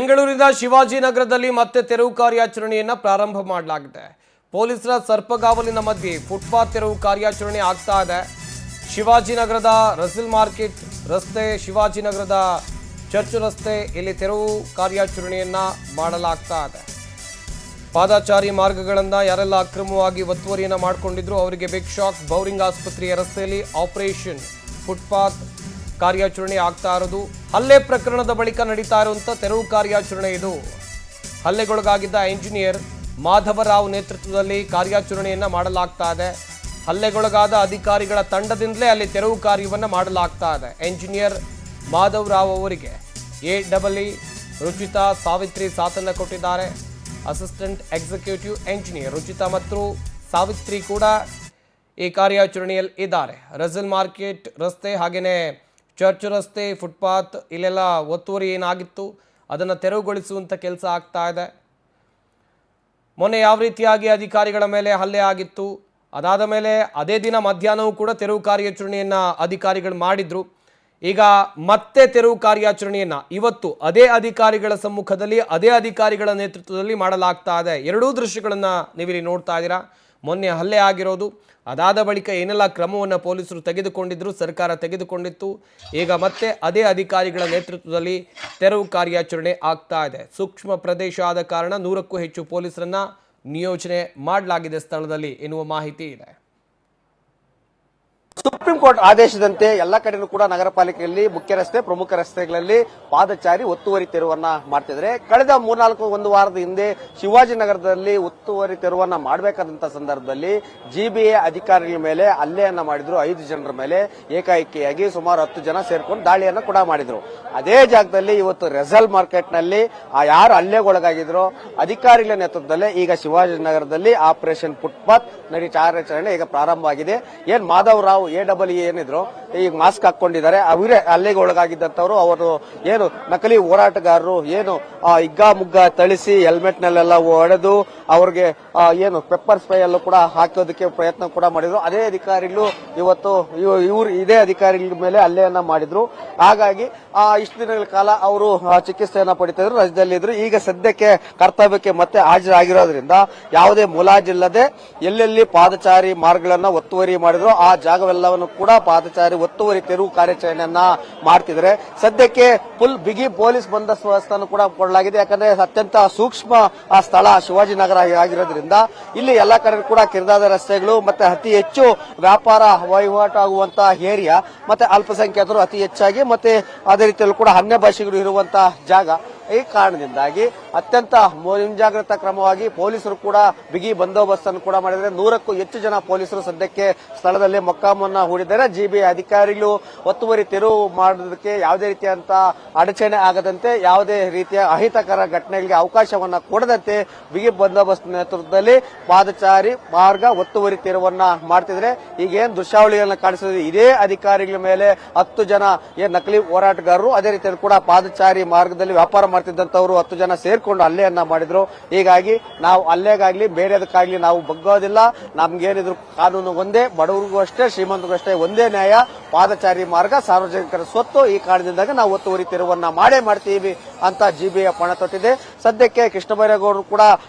ಬೆಂಗಳೂರಿನ ಶಿವಾಜಿನಗರದಲ್ಲಿ ಮತ್ತೆ ತೆರವು ಕಾರ್ಯಾಚರಣೆಯನ್ನ ಪ್ರಾರಂಭ ಮಾಡಲಾಗಿದೆ. ಪೊಲೀಸರ ಸರ್ಪಗಾವಲಿನ ಮಧ್ಯೆ ಫುಟ್ಪಾತ್ ತೆರವು ಕಾರ್ಯಾಚರಣೆ ಆಗ್ತಾ ಇದೆ. ಶಿವಾಜಿನಗರದ ರಸಿಲ್ ಮಾರ್ಕೆಟ್ ರಸ್ತೆ, ಶಿವಾಜಿನಗರದ ಚರ್ಚ್ ರಸ್ತೆ ಇಲ್ಲಿ ತೆರವು ಕಾರ್ಯಾಚರಣೆಯನ್ನ ಮಾಡಲಾಗ್ತಾ ಇದೆ. ಪಾದಚಾರಿ ಮಾರ್ಗಗಳನ್ನು ಯಾರೆಲ್ಲ ಅಕ್ರಮವಾಗಿ ಒತ್ತುವರಿಯನ್ನ ಮಾಡಿಕೊಂಡಿದ್ರು ಅವರಿಗೆ ಬಿಗ್ ಶಾಕ್. ಬೌರಿಂಗ್ ಆಸ್ಪತ್ರೆಯ ರಸ್ತೆಯಲ್ಲಿ ಆಪರೇಷನ್ ಫುಟ್ಪಾತ್ ಕಾರ್ಯಾಚರಣೆ ಆಗ್ತಾ ಇರೋದು. ಹಲ್ಲೆ ಪ್ರಕರಣದ ಬಳಿಕ ನಡೀತಾ ಇರುವಂತ ತೆರವು ಕಾರ್ಯಾಚರಣೆ ಇದು. ಹಲ್ಲೆಗೊಳಗಾಗಿದ್ದ ಇಂಜಿನಿಯರ್ ಮಾಧವರಾವ್ ನೇತೃತ್ವದಲ್ಲಿ ಕಾರ್ಯಾಚರಣೆಯನ್ನ ಮಾಡಲಾಗ್ತಾ ಇದೆ. ಹಲ್ಲೆಗೊಳಗಾದ ಅಧಿಕಾರಿಗಳ ತಂಡದಿಂದಲೇ ಅಲ್ಲಿ ತೆರವು ಕಾರ್ಯವನ್ನು ಮಾಡಲಾಗ್ತಾ ಇದೆ. ಇಂಜಿನಿಯರ್ ಮಾಧವರಾವ್ ಅವರಿಗೆ AEE ರುಚಿತಾ ಸಾವಿತ್ರಿ ಸಾಥನ್ನ ಕೊಟ್ಟಿದ್ದಾರೆ. ಅಸಿಸ್ಟೆಂಟ್ ಎಕ್ಸಿಕ್ಯೂಟಿವ್ ಇಂಜಿನಿಯರ್ ರುಚಿತಾ ಮತ್ತು ಸಾವಿತ್ರಿ ಕೂಡ ಈ ಕಾರ್ಯಾಚರಣೆಯಲ್ಲಿ ಇದ್ದಾರೆ. ರಸಿಲ್ ಮಾರ್ಕೆಟ್ ರಸ್ತೆ ಹಾಗೆಯೇ ಚರ್ಚ್ ರಸ್ತೆ, ಫುಟ್ಪಾತ್ ಇಲ್ಲೆಲ್ಲ ಒತ್ತುವರಿ ಏನಾಗಿತ್ತು ಅದನ್ನು ತೆರವುಗೊಳಿಸುವಂಥ ಕೆಲಸ ಆಗ್ತಾ ಇದೆ. ಮೊನ್ನೆ ಯಾವ ರೀತಿಯಾಗಿ ಅಧಿಕಾರಿಗಳ ಮೇಲೆ ಹಲ್ಲೆ ಆಗಿತ್ತು, ಅದಾದ ಮೇಲೆ ಅದೇ ದಿನ ಮಧ್ಯಾಹ್ನವೂ ಕೂಡ ತೆರವು ಕಾರ್ಯಾಚರಣೆಯನ್ನು ಅಧಿಕಾರಿಗಳು ಮಾಡಿದ್ರು. ಈಗ ಮತ್ತೆ ತೆರವು ಕಾರ್ಯಾಚರಣೆಯನ್ನು ಇವತ್ತು ಅದೇ ಅಧಿಕಾರಿಗಳ ಸಮ್ಮುಖದಲ್ಲಿ, ಅದೇ ಅಧಿಕಾರಿಗಳ ನೇತೃತ್ವದಲ್ಲಿ ಮಾಡಲಾಗ್ತಾ ಇದೆ. ಎರಡೂ ದೃಶ್ಯಗಳನ್ನು ನೀವಿಲ್ಲಿ ನೋಡ್ತಾ ಇದ್ದೀರಾ. ಮೊನ್ನೆ ಹಲ್ಲೆ ಆಗಿರೋದು, ಅದಾದ ಬಳಿಕ ಏನೆಲ್ಲ ಕ್ರಮವನ್ನು ಪೊಲೀಸರು ತೆಗೆದುಕೊಂಡಿದ್ರು, ಸರ್ಕಾರ ತೆಗೆದುಕೊಂಡಿತ್ತು. ಈಗ ಮತ್ತೆ ಅದೇ ಅಧಿಕಾರಿಗಳ ನೇತೃತ್ವದಲ್ಲಿ ತೆರವು ಕಾರ್ಯಾಚರಣೆ ಆಗ್ತಾ ಇದೆ. ಸೂಕ್ಷ್ಮ ಪ್ರದೇಶ ಆದ ಕಾರಣ 100ಕ್ಕೂ ಹೆಚ್ಚು ಪೊಲೀಸರನ್ನ ನಿಯೋಜನೆ ಮಾಡಲಾಗಿದೆ ಸ್ಥಳದಲ್ಲಿ ಎನ್ನುವ ಮಾಹಿತಿ ಇದೆ. ಸುಪ್ರೀಂ ಕೋರ್ಟ್ ಆದೇಶದಂತೆ ಎಲ್ಲ ಕಡೆನೂ ಕೂಡ ನಗರ ಪಾಲಿಕೆಯಲ್ಲಿ ಮುಖ್ಯ ರಸ್ತೆ, ಪ್ರಮುಖ ರಸ್ತೆಗಳಲ್ಲಿ ಪಾದಚಾರಿ ಒತ್ತುವರಿ ತೆರವನ್ನ ಮಾಡ್ತಿದ್ರೆ, ಕಳೆದ ಒಂದು ವಾರದ ಹಿಂದೆ ಶಿವಾಜಿನಗರದಲ್ಲಿ ಒತ್ತುವರಿ ತೆರವನ್ನ ಮಾಡಬೇಕಾದಂತ ಸಂದರ್ಭದಲ್ಲಿ GBA ಅಧಿಕಾರಿಗಳ ಮೇಲೆ ಹಲ್ಲೆಯನ್ನ ಮಾಡಿದ್ರು. 5 ಜನರ ಮೇಲೆ ಏಕಾಏಕಿಯಾಗಿ ಸುಮಾರು 10 ಜನ ಸೇರ್ಕೊಂಡು ದಾಳಿಯನ್ನ ಕೂಡ ಮಾಡಿದ್ರು. ಅದೇ ಜಾಗದಲ್ಲಿ ಇವತ್ತು ರೆಸಲ್ ಮಾರ್ಕೆಟ್ ನಲ್ಲಿ ಯಾರು ಹಲ್ಲೆಗೊಳಗಾಗಿದ್ರು ಅಧಿಕಾರಿಗಳ ನೇತೃತ್ವದಲ್ಲಿ ಈಗ ಶಿವಾಜಿನಗರದಲ್ಲಿ ಆಪರೇಷನ್ ಫುಟ್ಪಾತ್ ಕಾರ್ಯಾಚರಣೆ ಈಗ ಪ್ರಾರಂಭ ಆಗಿದೆ. ಏನ್ ಮಾಧವರಾವ್ AEE ಏನಿದ್ರು ಈಗ ಮಾಸ್ಕ್ ಹಾಕೊಂಡಿದ್ದಾರೆ, ಅವರೇ ಹಲ್ಲೆಗೆ ಒಳಗಾಗಿದ್ದಂತವ್ರು. ಅವರು ಏನು ನಕಲಿ ಹೋರಾಟಗಾರರು ಏನು ಹಿಗ್ಗಾಮುಗ್ಗ ಥಳಿಸಿ ಹೆಲ್ಮೆಟ್ ನಲ್ಲೆಲ್ಲ ಹೊಡೆದು ಅವ್ರಿಗೆ ಏನು ಪೆಪ್ಪರ್ ಸ್ಪ್ರೇ ಅಲ್ಲೂ ಕೂಡ ಹಾಕೋದಕ್ಕೆ ಪ್ರಯತ್ನ ಕೂಡ ಮಾಡಿದ್ರು. ಅದೇ ಅಧಿಕಾರಿಗಳು ಇವತ್ತು ಇದೇ ಅಧಿಕಾರಿಗಳ ಮೇಲೆ ಹಲ್ಲೆಯನ್ನ ಮಾಡಿದ್ರು. ಹಾಗಾಗಿ ಇಷ್ಟು ದಿನಗಳ ಕಾಲ ಅವರು ಚಿಕಿತ್ಸೆಯನ್ನ ಪಡಿತಾ ಇದ್ರು, ರಾಜ್ಯದಲ್ಲಿದ್ರು. ಈಗ ಸದ್ಯಕ್ಕೆ ಕರ್ತವ್ಯಕ್ಕೆ ಮತ್ತೆ ಹಾಜರಾಗಿರೋದ್ರಿಂದ ಯಾವುದೇ ಮುಲಾಜಿಲ್ಲದೆ ಎಲ್ಲೆಲ್ಲಿ ಪಾದಚಾರಿ ಮಾರ್ಗಗಳನ್ನ ಒತ್ತುವರಿ ಮಾಡಿದ್ರು ಆ ಜಾಗವೆಲ್ಲವನ್ನು ಕೂಡ ಪಾದಚಾರಿ ಒತ್ತುವರಿ ತೆರವು ಕಾರ್ಯಾಚರಣೆಯನ್ನ ಮಾಡ್ತಿದ್ರೆ. ಸದ್ಯಕ್ಕೆ ಫುಲ್ ಬಿಗಿ ಪೊಲೀಸ್ ಬಂದೋಬಸ್ತನ್ನು ಕೂಡ ಕೊಡಲಾಗಿದೆ. ಯಾಕಂದ್ರೆ ಅತ್ಯಂತ ಸೂಕ್ಷ್ಮ ಸ್ಥಳ ಶಿವಾಜಿನಗರ ಆಗಿರೋದ್ರಿಂದ ಇಲ್ಲಿ ಎಲ್ಲಾ ಕಡೆ ಕೂಡ ಕಿರಿದಾದ ರಸ್ತೆಗಳು ಮತ್ತೆ ಅತಿ ಹೆಚ್ಚು ವ್ಯಾಪಾರ ವಹಿವಾಟು ಆಗುವಂತಹ ಏರಿಯಾ, ಮತ್ತೆ ಅಲ್ಪಸಂಖ್ಯಾತರು ಅತಿ ಹೆಚ್ಚಾಗಿ ಮತ್ತೆ ಅದೇ ರೀತಿಯಲ್ಲಿ ಕೂಡ ಅನ್ಯ ಭಾಷೆಗಳು ಇರುವಂತಹ ಜಾಗ. ಈ ಕಾರಣದಿಂದಾಗಿ ಅತ್ಯಂತ ಮುಂಜಾಗ್ರತಾ ಕ್ರಮವಾಗಿ ಪೊಲೀಸರು ಕೂಡ ಬಿಗಿ ಬಂದೋಬಸ್ತನ್ನು ಕೂಡ ಮಾಡಿದರೆ 100ಕ್ಕೂ ಹೆಚ್ಚು ಜನ ಪೊಲೀಸರು ಸದ್ಯಕ್ಕೆ ಸ್ಥಳದಲ್ಲಿ ಮೊಕ್ಕಾಮನ್ನ ಹೂಡಿದ್ದಾರೆ. GBA ಅಧಿಕಾರಿಗಳು ಒತ್ತುವರಿ ತೆರವು ಮಾಡೋದಕ್ಕೆ ಯಾವುದೇ ರೀತಿಯಂತ ಅಡಚಣೆ ಆಗದಂತೆ, ಯಾವುದೇ ರೀತಿಯ ಅಹಿತಕರ ಘಟನೆಗಳಿಗೆ ಅವಕಾಶವನ್ನ ಕೊಡದಂತೆ ಬಿಗಿ ಬಂದೋಬಸ್ತ್ ನೇತೃತ್ವದಲ್ಲಿ ಪಾದಚಾರಿ ಮಾರ್ಗ ಒತ್ತುವರಿ ತೆರವನ್ನ ಮಾಡ್ತಿದ್ರೆ. ಈಗ ಏನ್ ದೃಶ್ಯಾವಳಿಗಳನ್ನ ಕಾಣಿಸಿದ್ರೆ ಇದೇ ಅಧಿಕಾರಿಗಳ ಮೇಲೆ 10 ಜನ ಏನ್ ನಕಲಿ ಹೋರಾಟಗಾರರು, ಅದೇ ರೀತಿಯಲ್ಲಿ ಕೂಡ ಪಾದಚಾರಿ ಮಾರ್ಗದಲ್ಲಿ ವ್ಯಾಪಾರ ಮಾಡ್ತಿದ್ದಂತವರು 10 ಜನ ಸೇರ್ಕೊಂಡು ಹಲ್ಲೆಯನ್ನ ಮಾಡಿದ್ರು. ಹೀಗಾಗಿ ನಾವು ಹಲ್ಲೆಗಾಗ್ಲಿ ಬೇರೆದಕ್ಕಾಗ್ಲಿ ನಾವು ಬಗ್ಗೋದಿಲ್ಲ. ನಮ್ಗೇನಿದ್ರು ಕಾನೂನು ಒಂದೇ, ಬಡವರಿಗೂ ಅಷ್ಟೇ ಶ್ರೀಮಂತರಿಗೂ ಅಷ್ಟೇ ಒಂದೇ ನ್ಯಾಯ. ಪಾದಚಾರಿ ಮಾರ್ಗ ಸಾರ್ವಜನಿಕರ ಸ್ವತ್ತು. ಈ ಕಾರಣದಿಂದಾಗಿ ನಾವು ಒತ್ತುವರಿ ತೆರವನ್ನ ಮಾಡೇ ಮಾಡ್ತೀವಿ ಅಂತ GBA ಪಣ ತೊಟ್ಟಿದೆ. ಸದ್ಯಕ್ಕೆ ಕೃಷ್ಣಬೈರೇಗೌಡರು ಕೂಡ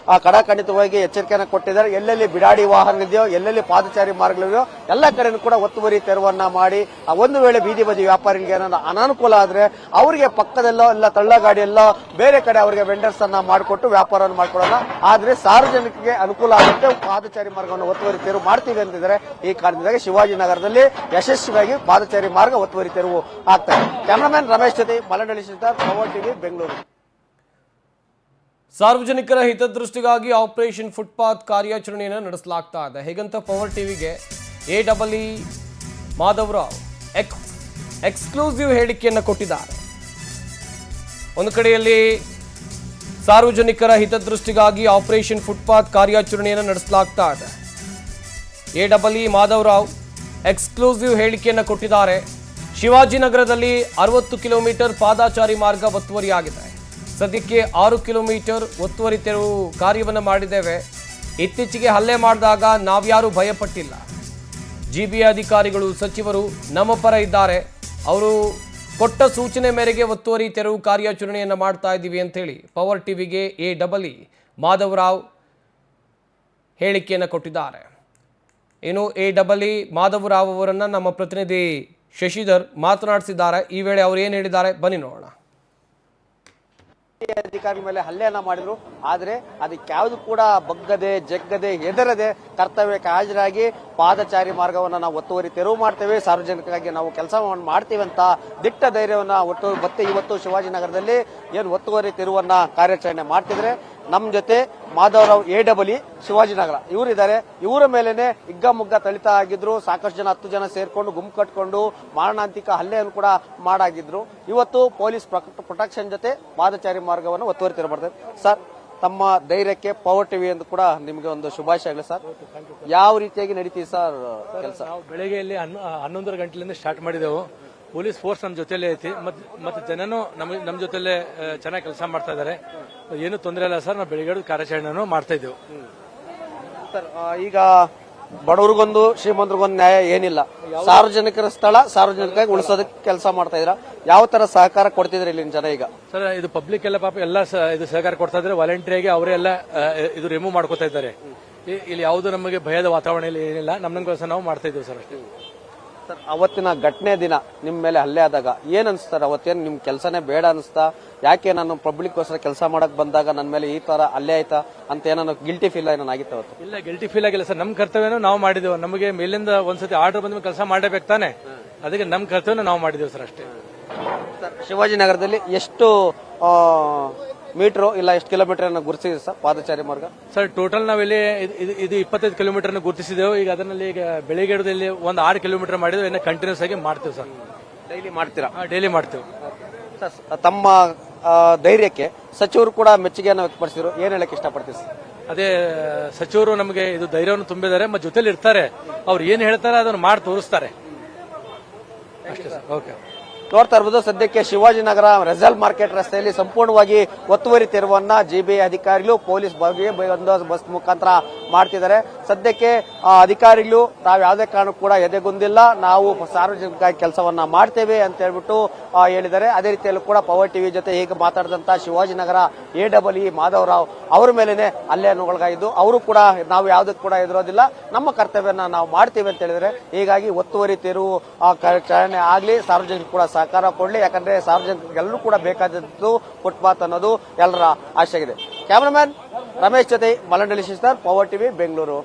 ಕಡಾಖಂಡಿತವಾಗಿ ಎಚ್ಚರಿಕೆಯನ್ನು ಕೊಟ್ಟಿದ್ದಾರೆ. ಎಲ್ಲೆಲ್ಲಿ ಬಿಡಾಡಿ ವಾಹನ ಇದೆಯೋ, ಎಲ್ಲೆಲ್ಲಿ ಪಾದಚಾರಿ ಮಾರ್ಗಗಳಿದೆಯೋ ಎಲ್ಲ ಕಡೆನೂ ಕೂಡ ಒತ್ತುವರಿ ತೆರವನ್ನ ಮಾಡಿ, ಒಂದು ವೇಳೆ ಬೀದಿ ಬದಿ ವ್ಯಾಪಾರಿಗಳಿಗೆ ಏನಾದ್ರು ಅನಾನುಕೂಲ ಆದ್ರೆ ಅವರಿಗೆ ಪಕ್ಕದಲ್ಲೋ ಇಲ್ಲ ತಳ್ಳಗಾಡಿಯಲ್ಲೋ ಬೇರೆ ಕಡೆ ಅವರಿಗೆ ವೆಂಡರ್ಸ್ ಅನ್ನ ಮಾಡಿಕೊಟ್ಟು ವ್ಯಾಪಾರವನ್ನು ಮಾಡ್ಕೊಳ್ಳೋಣ. ಆದ್ರೆ ಸಾರ್ವಜನಿಕರಿಗೆ ಅನುಕೂಲ ಆಗುತ್ತೆ ಪಾದಚಾರಿ ಮಾರ್ಗವನ್ನು ಒತ್ತುವರಿ ತೆರವು ಮಾಡ್ತೀವಿ ಅಂತಿದ್ದಾರೆ. ಈ ಕಾರಣದಿಂದಾಗಿ ಶಿವಾಜಿನಗರದಲ್ಲಿ ಯಶಸ್ವಿಯಾಗಿ ಪಾದಚಾರಿ ಮಾರ್ಗ ಒತ್ತುವರಿ ತೆರವು ಆಗ್ತದೆ. ಕ್ಯಾಮರಾಮನ್ ರಮೇಶ್ ಜೊತೆ ಮಲನಳ್ಳಿ ಶ್ರೀಧರ್, ಪವರ್ ಟಿವಿ, ಬೆಂಗಳೂರು. ಸಾರ್ವಜನಿಕರ ಹಿತದೃಷ್ಟಿಗಾಗಿ ಆಪರೇಷನ್ ಫುಟ್ಪಾತ್ ಕಾರ್ಯಾಚರಣೆಯನ್ನು ನಡೆಸಲಾಗ್ತಾ ಇದೆ. ಹೇಗಂತ ಪವರ್ ಟಿವಿಗೆ AEE ಮಾಧವರಾವ್ ಎಕ್ಸ್ಕ್ಲೂಸಿವ್ ಹೇಳಿಕೆಯನ್ನು ಕೊಟ್ಟಿದ್ದಾರೆ. ಒಂದು ಕಡೆಯಲ್ಲಿ ಸಾರ್ವಜನಿಕರ ಹಿತದೃಷ್ಟಿಗಾಗಿ ಆಪರೇಷನ್ ಫುಟ್ಪಾತ್ ಕಾರ್ಯಾಚರಣೆಯನ್ನು ನಡೆಸಲಾಗ್ತಾ ಇದೆ. AEE ಮಾಧವರಾವ್ ಎಕ್ಸ್ಕ್ಲೂಸಿವ್ ಹೇಳಿಕೆಯನ್ನು ಕೊಟ್ಟಿದ್ದಾರೆ. ಶಿವಾಜಿನಗರದಲ್ಲಿ 60 ಕಿಲೋಮೀಟರ್ ಪಾದಚಾರಿ ಮಾರ್ಗ ಒತ್ತುವರಿಯಾಗಿದೆ. ಸದ್ಯಕ್ಕೆ 6 ಕಿಲೋಮೀಟರ್ ಒತ್ತುವರಿ ತೆರವು ಕಾರ್ಯವನ್ನು ಮಾಡಿದ್ದೇವೆ. ಇತ್ತೀಚೆಗೆ ಹಲ್ಲೆ ಮಾಡಿದಾಗ ನಾವ್ಯಾರೂ ಭಯಪಟ್ಟಿಲ್ಲ. GBA ಅಧಿಕಾರಿಗಳು, ಸಚಿವರು ನಮ್ಮ ಪರ ಇದ್ದಾರೆ. ಅವರು ಕೊಟ್ಟ ಸೂಚನೆ ಮೇರೆಗೆ ಒತ್ತುವರಿ ತೆರವು ಕಾರ್ಯಾಚರಣೆಯನ್ನು ಮಾಡ್ತಾ ಇದ್ದೀವಿ ಅಂತ ಹೇಳಿ ಪವರ್ ಟಿವಿಗೆ AEE ಮಾಧವರಾವ್ ಹೇಳಿಕೆಯನ್ನು ಕೊಟ್ಟಿದ್ದಾರೆ. ಇನ್ನು AEE ಮಾಧವರಾವ್ ಅವರನ್ನು ನಮ್ಮ ಪ್ರತಿನಿಧಿ ಶಶಿಧರ್ ಮಾತನಾಡಿಸಿದ್ದಾರೆ. ಈ ವೇಳೆ ಅವರು ಏನು ಹೇಳಿದ್ದಾರೆ ಬನ್ನಿ ನೋಡೋಣ. ಅಧಿಕಾರಿ ಮೇಲೆ ಹಲ್ಲೆಯನ್ನ ಮಾಡಿದ್ರು, ಆದ್ರೆ ಅದಕ್ಕೆ ಯಾವುದು ಕೂಡ ಬಗ್ಗದೆ ಜಗ್ಗದೆ ಹೆದರದೆ ಕರ್ತವ್ಯಕ್ಕೆ ಹಾಜರಾಗಿ ಪಾದಚಾರಿ ಮಾರ್ಗವನ್ನ ನಾವು ಒತ್ತುವರಿ ತೆರವು ಮಾಡ್ತೇವೆ, ಸಾರ್ವಜನಿಕರಾಗಿ ನಾವು ಕೆಲಸ ಮಾಡ್ತೀವಿ ಅಂತ ದಿಟ್ಟ ಧೈರ್ಯವನ್ನ ಮತ್ತೆ ಇವತ್ತು ಶಿವಾಜಿನಗರದಲ್ಲಿ ಏನು ಒತ್ತುವರಿ ತೆರವನ್ನ ಕಾರ್ಯಾಚರಣೆ ಮಾಡ್ತಿದ್ರೆ ನಮ್ಮ ಜೊತೆ ಮಾಧವರಾವ್ AEE ಶಿವಾಜಿನಗರ ಇವರಿದ್ದಾರೆ. ಇವರ ಮೇಲೆನೆ ಹಿಗ್ಗಾಮುಗ್ಗ ತಳಿತಾ ಆಗಿದ್ರು. ಸಾಕಷ್ಟು ಜನ 10 ಜನ ಸೇರ್ಕೊಂಡು ಗುಂಪು ಕಟ್ಕೊಂಡು ಮಾರಣಾಂತಿಕ ಹಲ್ಲೆಯನ್ನು ಕೂಡ ಮಾಡಾಗಿದ್ರು. ಇವತ್ತು ಪೊಲೀಸ್ ಪ್ರೊಟೆಕ್ಷನ್ ಜೊತೆ ಪಾದಚಾರಿ ಮಾರ್ಗವನ್ನು ಒತ್ತುವರಿ ತೆರವು ಮಾಡ್ತಾರೆ. ಸರ್, ತಮ್ಮ ಧೈರ್ಯಕ್ಕೆ ಪವರ್ ಟಿವಿ ಎಂದು ಕೂಡ ನಿಮಗೆ ಒಂದು ಶುಭಾಶಯಗಳು ಸರ್. ಯಾವ ರೀತಿಯಾಗಿ ನಡೀತೀವಿ ಸರ್ ಕೆಲಸ? ನಾವು ಬೆಳಗ್ಗೆ 11 ಗಂಟೆಲಿಂದ ಸ್ಟಾರ್ಟ್ ಮಾಡಿದೆವು. ಪೊಲೀಸ್ ಫೋರ್ಸ್ ನಮ್ಮ ಜೊತೆಲೇ ಐತಿ, ಮತ್ತೆ ಜನನು ನಮ್ಮ ಜೊತೆಲೆ ಚೆನ್ನಾಗಿ ಕೆಲಸ ಮಾಡ್ತಾ ಇದ್ದಾರೆ. ಏನು ತೊಂದರೆ ಇಲ್ಲ ಸರ್. ನಾವು ಬೆಳಿಗ್ಗೆ ಕಾರ್ಯಾಚರಣೆಯನ್ನು ಮಾಡ್ತಾ ಇದ್ದೇವೆ ಸರ್. ಈಗ ಬಡವರಿಗೊಂದು ಶ್ರೀಮಂತರಿಗೊಂದು ನ್ಯಾಯ ಏನಿಲ್ಲ. ಸಾರ್ವಜನಿಕರ ಸ್ಥಳ ಸಾರ್ವಜನಿಕರಿಗೆ ಉಳಿಸೋದಕ್ಕೆ ಕೆಲಸ ಮಾಡ್ತಾ ಇದ್ರ. ಯಾವ ತರ ಸಹಕಾರ ಕೊಡ್ತಿದ್ರೆ ಇಲ್ಲಿನ ಜನ? ಈಗ ಸರ್, ಇದು ಪಬ್ಲಿಕ್ ಎಲ್ಲ ಪಾಪ ಎಲ್ಲ ಇದು ಸಹಕಾರ ಕೊಡ್ತಾ ಇದ್ದಾರೆ. ವಾಲಂಟಿಯರ್ಗೆ ಅವರೇ ಎಲ್ಲ ಇದು ರಿಮೂವ್ ಮಾಡ್ಕೋತಾ ಇದ್ದಾರೆ. ಇಲ್ಲಿ ಯಾವುದು ನಮಗೆ ಭಯದ ವಾತಾವರಣ ಇಲ್ಲಿ ಏನಿಲ್ಲ. ನಮ್ಮ ಕೆಲಸ ನಾವು ಮಾಡ್ತಾ ಇದ್ದೇವೆ ಸರ್ ಅಷ್ಟೇ. ಸರ್, ಅವತ್ತಿನ ಘಟನೆ ದಿನ ನಿಮ್ಮ ಮೇಲೆ ಹಲ್ಲೆ ಆದಾಗ ಏನ್ ಅನ್ಸ್ತಾರೆ? ಅವತ್ತೇನು ನಿಮ್ ಕೆಲಸನೇ ಬೇಡ ಅನಿಸ್ತಾ? ಯಾಕೆ ನಾನು ಪಬ್ಲಿಕ್ ಗೋಸ್ಕರ ಕೆಲಸ ಮಾಡಕ್ ಬಂದಾಗ ನನ್ನ ಮೇಲೆ ಈ ತರ ಹಲ್ಲೆ ಆಯ್ತಾ ಅಂತ ಏನೋ ಗಿಲ್ಟಿ ಫೀಲ್ ಏನಾಗಿತ್ತು ಅವತ್ತು? ಇಲ್ಲ, ಗಿಲ್ಟಿ ಫೀಲ್ ಆಗಿಲ್ಲ ಸರ್. ನಮ್ಮ ಕರ್ತವ್ಯನೂ ನಾವು ಮಾಡಿದ್ದೇವೆ. ನಮಗೆ ಮೇಲಿಂದ ಒಂದ್ಸತಿ ಆರ್ಡರ್ ಬಂದ ಕೆಲಸ ಮಾಡಬೇಕು ತಾನೆ, ಅದಕ್ಕೆ ನಮ್ಮ ಕರ್ತವ್ಯ ನಾವು ಮಾಡಿದ್ದೇವೆ ಸರ್ ಅಷ್ಟೇ. ಸರ್, ಶಿವಾಜಿನಗರದಲ್ಲಿ ಎಷ್ಟು ಮೀಟರ್ ಇಲ್ಲ ಎಷ್ಟು ಕಿಲೋಮೀಟರ್ ಗುರುತಿಸಿದೆ ಸರ್ ಪಾದಚಾರಿ ಮಾರ್ಗ? ಸರ್, ಟೋಟಲ್ ನಾವಿಲ್ಲಿ ಇದು 25 ಕಿಲೋಮೀಟರ್ ಗುರುತಿಸಿದೆವು. ಈಗ ಅದರಲ್ಲಿ ಈಗ ಬೆಳಿಗ್ಗೆ ಒಂದು 6 ಕಿಲೋಮೀಟರ್ ಮಾಡಿದ್ವಿ. ಇನ್ನು ಕಂಟಿನ್ಯೂಸ್ ಆಗಿ ಮಾಡ್ತೇವೆ ಸರ್. ಡೈಲಿ ಮಾಡ್ತೀರಾ? ಡೈಲಿ ಮಾಡ್ತೇವೆ ಸರ್. ತಮ್ಮ ಧೈರ್ಯಕ್ಕೆ ಸಚಿವರು ಕೂಡ ಮೆಚ್ಚುಗೆಯನ್ನು ವ್ಯಕ್ತಪಡಿಸಿದ್ರು. ಏನ್ ಹೇಳಕ್ ಇಷ್ಟಪಡ್ತೀವಿ ಸರ್? ಅದೇ, ಸಚಿವರು ನಮಗೆ ಇದು ಧೈರ್ಯವನ್ನು ತುಂಬಿದ್ದಾರೆ, ಮತ್ತೆ ಜೊತೆಲಿ ಇರ್ತಾರೆ. ಅವ್ರು ಏನ್ ಹೇಳ್ತಾರೆ ಅದನ್ನು ಮಾಡಿ ತೋರಿಸ್ತಾರೆ ಅಷ್ಟೇ ಸರ್. ಓಕೆ. ನೋಡ್ತಾ ಇರ್ಬೋದು, ಸದ್ಯಕ್ಕೆ ಶಿವಾಜಿನಗರ ರೆಸಲ್ ಮಾರ್ಕೆಟ್ ರಸ್ತೆಯಲ್ಲಿ ಸಂಪೂರ್ಣವಾಗಿ ಒತ್ತುವರಿ ತೆರವನ್ನ GBI ಅಧಿಕಾರಿಗಳು ಪೊಲೀಸ್ ಬಸ್ ಮುಖಾಂತರ ಮಾಡ್ತಿದ್ದಾರೆ. ಸದ್ಯಕ್ಕೆ ಅಧಿಕಾರಿಗಳು ತಾವು ಯಾವುದೇ ಕಾರಣಕ್ಕೂ ಕೂಡ ಎದೆಗುಂದಿಲ್ಲ, ನಾವು ಸಾರ್ವಜನಿಕ ಕೆಲಸವನ್ನ ಮಾಡ್ತೇವೆ ಅಂತ ಹೇಳ್ಬಿಟ್ಟು ಹೇಳಿದ್ದಾರೆ. ಅದೇ ರೀತಿಯಲ್ಲೂ ಕೂಡ ಪವರ್ ಟಿವಿ ಜೊತೆ ಈಗ ಮಾತಾಡಿದಂತ ಶಿವಾಜಿನಗರ AEE ಮಾಧವರಾವ್ ಅವರ ಮೇಲೆನೆ ಹಲ್ಲೆಯನ್ನು ಒಳಗಾಗಿದ್ದು, ಅವರು ಕೂಡ ನಾವು ಯಾವುದಕ್ಕೂ ಕೂಡ ಎದುರೋದಿಲ್ಲ, ನಮ್ಮ ಕರ್ತವ್ಯನ ನಾವು ಮಾಡ್ತೀವಿ ಅಂತ ಹೇಳಿದರೆ. ಹೀಗಾಗಿ ಒತ್ತುವರಿ ತೆರವು ಕಾರ್ಯಾಚರಣೆ ಆಗ್ಲಿ, ಸಾರ್ವಜನಿಕರು ಕೂಡ ಸಹಕಾರ ಕೊಡ್ಲಿ. ಯಾಕಂದ್ರೆ ಸಾರ್ವಜನಿಕರಿಗೆಲ್ಲರೂ ಕೂಡ ಬೇಕಾದದ್ದು ಫುಟ್ಪಾತ್ ಅನ್ನೋದು ಎಲ್ಲರ ಆಶೆಯಾಗಿದೆ. ಕ್ಯಾಮರಾಮ್ಯಾನ್ ರಮೇಶ್ ಜೊತೆ ಮಲಂಡಳಿ ಶಶಿಧರ್, ಪವರ್ ಟಿವಿ, ಬೆಂಗಳೂರು.